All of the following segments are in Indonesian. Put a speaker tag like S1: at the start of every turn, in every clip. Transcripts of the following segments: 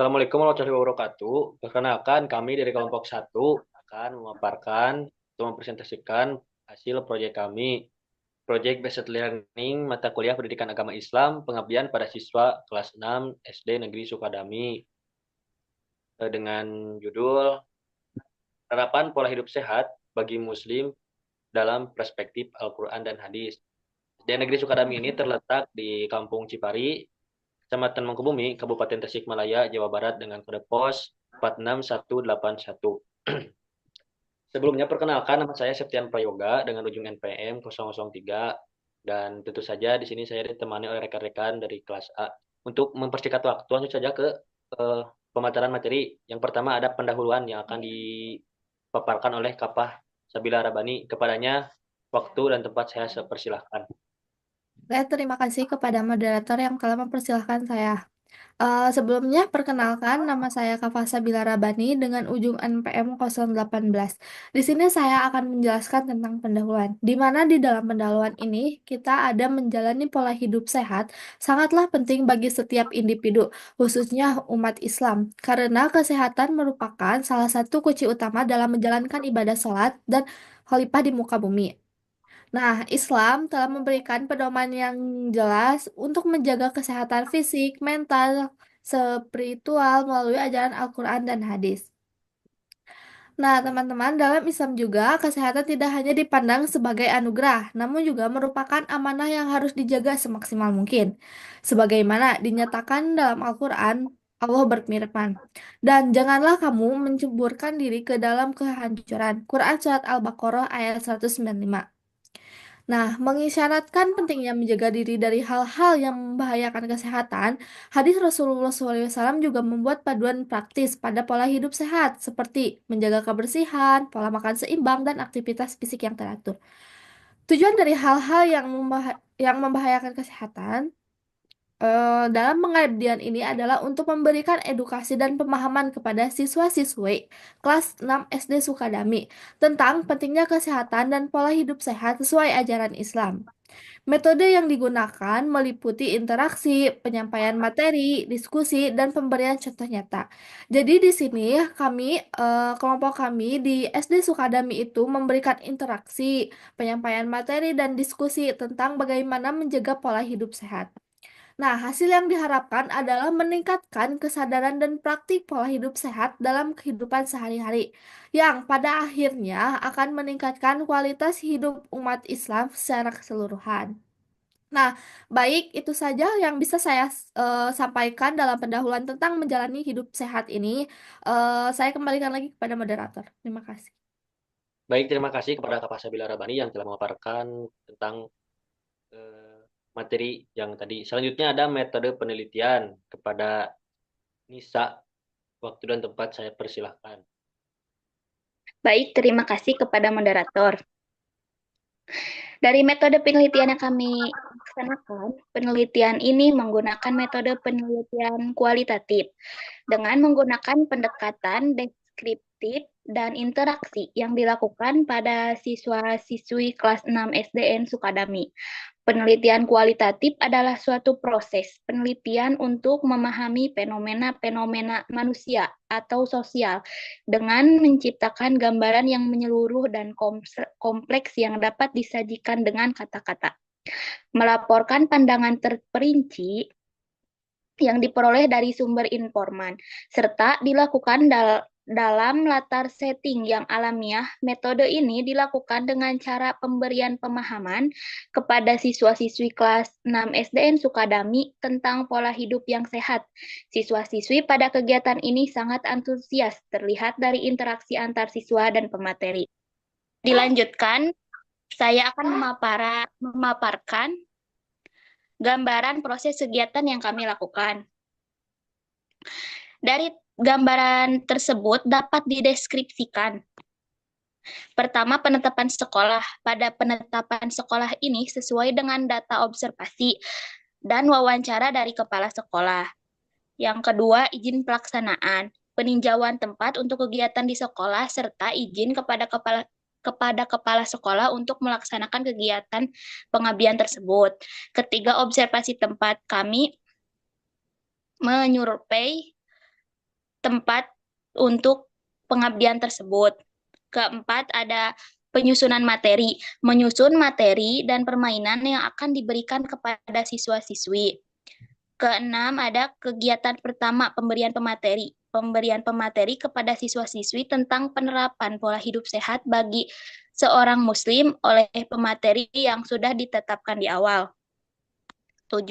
S1: Assalamualaikum warahmatullahi wabarakatuh. Perkenalkan, kami dari kelompok satu akan memaparkan atau mempresentasikan hasil proyek kami. Proyek Based Learning Mata Kuliah Pendidikan Agama Islam Pengabdian pada Siswa Kelas 6 SD Negeri Sukadami dengan judul Penerapan Pola Hidup Sehat bagi Muslim dalam Perspektif Al-Quran dan Hadis. SD Negeri Sukadami ini terletak di Kampung Cipari, Kecamatan Mangkubumi, Kabupaten Tasikmalaya, Jawa Barat dengan kode pos 46181. Sebelumnya perkenalkan, nama saya Septian Prayoga dengan ujung NPM 003, dan tentu saja di sini saya ditemani oleh rekan-rekan dari kelas A. Untuk mempersingkat waktu, langsung saja ke pemaparan materi. Yang pertama ada pendahuluan yang akan dipaparkan oleh Kapah Sabila Rabani. Kepadanya waktu dan tempat saya persilahkan.
S2: Saya terima kasih kepada moderator yang telah mempersilahkan saya. Sebelumnya, perkenalkan nama saya Kafasa Bilarabani dengan ujung NPM 018. Di sini saya akan menjelaskan tentang pendahuluan, di mana di dalam pendahuluan ini kita ada menjalani pola hidup sehat, sangatlah penting bagi setiap individu, khususnya umat Islam, karena kesehatan merupakan salah satu kunci utama dalam menjalankan ibadah sholat dan khalifah di muka bumi. Nah, Islam telah memberikan pedoman yang jelas untuk menjaga kesehatan fisik, mental, spiritual melalui ajaran Al-Quran dan hadis. Nah, teman-teman, dalam Islam juga kesehatan tidak hanya dipandang sebagai anugerah, namun juga merupakan amanah yang harus dijaga semaksimal mungkin. Sebagaimana dinyatakan dalam Al-Quran, Allah berfirman, "Dan janganlah kamu menceburkan diri ke dalam kehancuran." Quran Surat Al-Baqarah ayat 195. Nah, mengisyaratkan pentingnya menjaga diri dari hal-hal yang membahayakan kesehatan, hadis Rasulullah SAW juga membuat paduan praktis pada pola hidup sehat, seperti menjaga kebersihan, pola makan seimbang, dan aktivitas fisik yang teratur. Tujuan dari hal-hal yang membahayakan kesehatan dalam pengabdian ini adalah untuk memberikan edukasi dan pemahaman kepada siswa-siswi kelas 6 SD Sukadami tentang pentingnya kesehatan dan pola hidup sehat sesuai ajaran Islam. Metode yang digunakan meliputi interaksi, penyampaian materi, diskusi, dan pemberian contoh nyata. Jadi di sini kelompok kami di SD Sukadami itu memberikan interaksi, penyampaian materi, dan diskusi tentang bagaimana menjaga pola hidup sehat. Nah, hasil yang diharapkan adalah meningkatkan kesadaran dan praktik pola hidup sehat dalam kehidupan sehari-hari, yang pada akhirnya akan meningkatkan kualitas hidup umat Islam secara keseluruhan. Nah, baik itu saja yang bisa saya sampaikan dalam pendahuluan tentang menjalani hidup sehat ini. Saya kembalikan lagi kepada moderator. Terima kasih.
S1: Baik, terima kasih kepada Kapah Sabila Rabani yang telah memaparkan tentang materi yang tadi. Selanjutnya ada metode penelitian kepada Nisa. Waktu dan tempat saya persilahkan.
S3: Baik, terima kasih kepada moderator. Dari metode penelitian yang kami laksanakan, penelitian ini menggunakan metode penelitian kualitatif dengan menggunakan pendekatan deskriptif dan interaksi yang dilakukan pada siswa-siswi kelas 6 SDN Sukadami. Penelitian kualitatif adalah suatu proses penelitian untuk memahami fenomena-fenomena manusia atau sosial dengan menciptakan gambaran yang menyeluruh dan kompleks yang dapat disajikan dengan kata-kata. Melaporkan pandangan terperinci yang diperoleh dari sumber informan, serta dilakukan dalam latar setting yang alamiah. Metode ini dilakukan dengan cara pemberian pemahaman kepada siswa-siswi kelas 6 SDN Sukadami tentang pola hidup yang sehat. Siswa-siswi pada kegiatan ini sangat antusias, terlihat dari interaksi antar siswa dan pemateri. Dilanjutkan, saya akan memaparkan gambaran proses kegiatan yang kami lakukan. Dari gambaran tersebut dapat dideskripsikan. Pertama, penetapan sekolah. Pada penetapan sekolah ini sesuai dengan data observasi dan wawancara dari kepala sekolah. Yang kedua, izin pelaksanaan. Peninjauan tempat untuk kegiatan di sekolah serta izin kepada kepala sekolah untuk melaksanakan kegiatan pengabdian tersebut. Ketiga, observasi tempat. Kami menyurvei tempat untuk pengabdian tersebut. Keempat, ada penyusunan materi, menyusun materi dan permainan yang akan diberikan kepada siswa-siswi. Keenam, ada kegiatan pertama pemberian pemateri. Pemberian pemateri kepada siswa-siswi tentang penerapan pola hidup sehat bagi seorang muslim oleh pemateri yang sudah ditetapkan di awal. 7.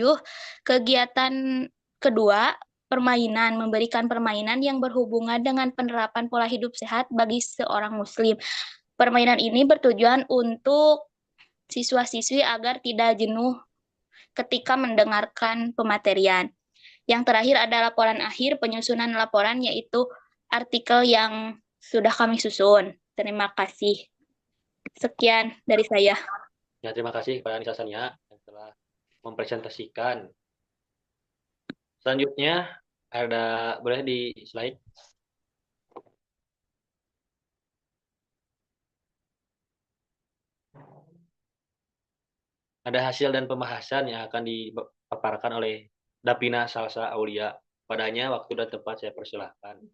S3: Kegiatan kedua, permainan, memberikan permainan yang berhubungan dengan penerapan pola hidup sehat bagi seorang muslim. Permainan ini bertujuan untuk siswa-siswi agar tidak jenuh ketika mendengarkan pematerian. Yang terakhir ada laporan akhir, penyusunan laporan yaitu artikel yang sudah kami susun. Terima kasih. Sekian dari saya.
S1: Ya, terima kasih kepada Anissa Sania yang telah mempresentasikan. Selanjutnya boleh di slide. Ada hasil dan pembahasan yang akan dipaparkan oleh Dapina Salsa Aulia. Padanya waktu dan tempat saya persilahkan.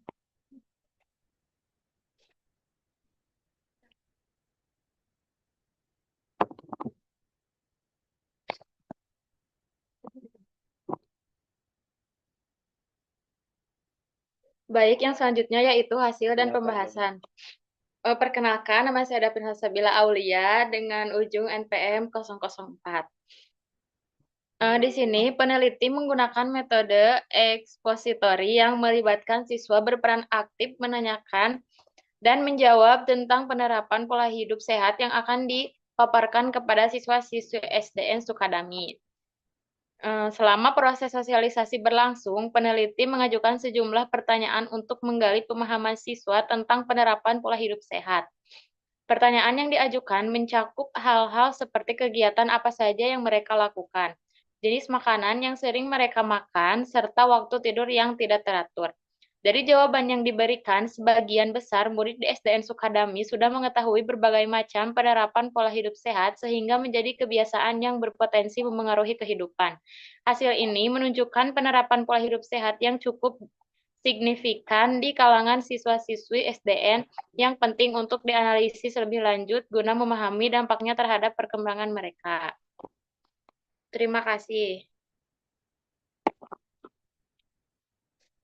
S4: Baik, yang selanjutnya yaitu hasil dan pembahasan. Perkenalkan, nama saya Dapin Salsabila Aulia dengan ujung NPM 004. Di sini, peneliti menggunakan metode ekspositori yang melibatkan siswa berperan aktif menanyakan dan menjawab tentang penerapan pola hidup sehat yang akan dipaparkan kepada siswa-siswi SDN Sukadami. Selama proses sosialisasi berlangsung, peneliti mengajukan sejumlah pertanyaan untuk menggali pemahaman siswa tentang penerapan pola hidup sehat. Pertanyaan yang diajukan mencakup hal-hal seperti kegiatan apa saja yang mereka lakukan, jenis makanan yang sering mereka makan, serta waktu tidur yang tidak teratur. Dari jawaban yang diberikan, sebagian besar murid di SDN Sukadami sudah mengetahui berbagai macam penerapan pola hidup sehat sehingga menjadi kebiasaan yang berpotensi memengaruhi kehidupan. Hasil ini menunjukkan penerapan pola hidup sehat yang cukup signifikan di kalangan siswa-siswi SDN yang penting untuk dianalisis lebih lanjut guna memahami dampaknya terhadap perkembangan mereka. Terima kasih.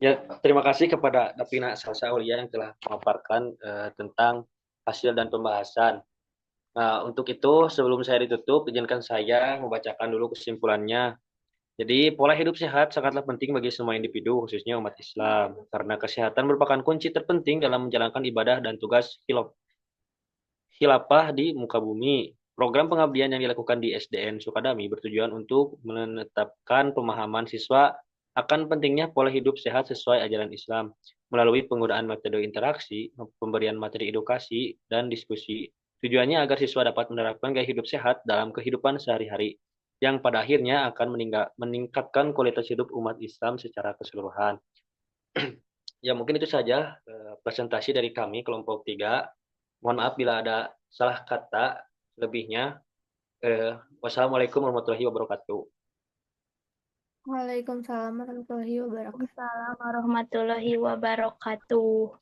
S1: Ya, terima kasih kepada Dapina Salsa Aulia yang telah memaparkan tentang hasil dan pembahasan. Nah, untuk itu sebelum saya ditutup, izinkan saya membacakan dulu kesimpulannya. Jadi, pola hidup sehat sangatlah penting bagi semua individu, khususnya umat Islam, karena kesehatan merupakan kunci terpenting dalam menjalankan ibadah dan tugas khilafah di muka bumi. Program pengabdian yang dilakukan di SDN Sukadami bertujuan untuk menetapkan pemahaman siswa akan pentingnya pola hidup sehat sesuai ajaran Islam melalui penggunaan metode interaksi, pemberian materi edukasi, dan diskusi. Tujuannya agar siswa dapat menerapkan gaya hidup sehat dalam kehidupan sehari-hari, yang pada akhirnya akan meningkatkan kualitas hidup umat Islam secara keseluruhan. Ya, mungkin itu saja presentasi dari kami kelompok 3. Mohon maaf bila ada salah kata lebihnya. Wassalamualaikum warahmatullahi wabarakatuh.
S2: Waalaikumsalam warahmatullahi wabarakatuh.
S3: Assalamualaikum warahmatullahi wabarakatuh.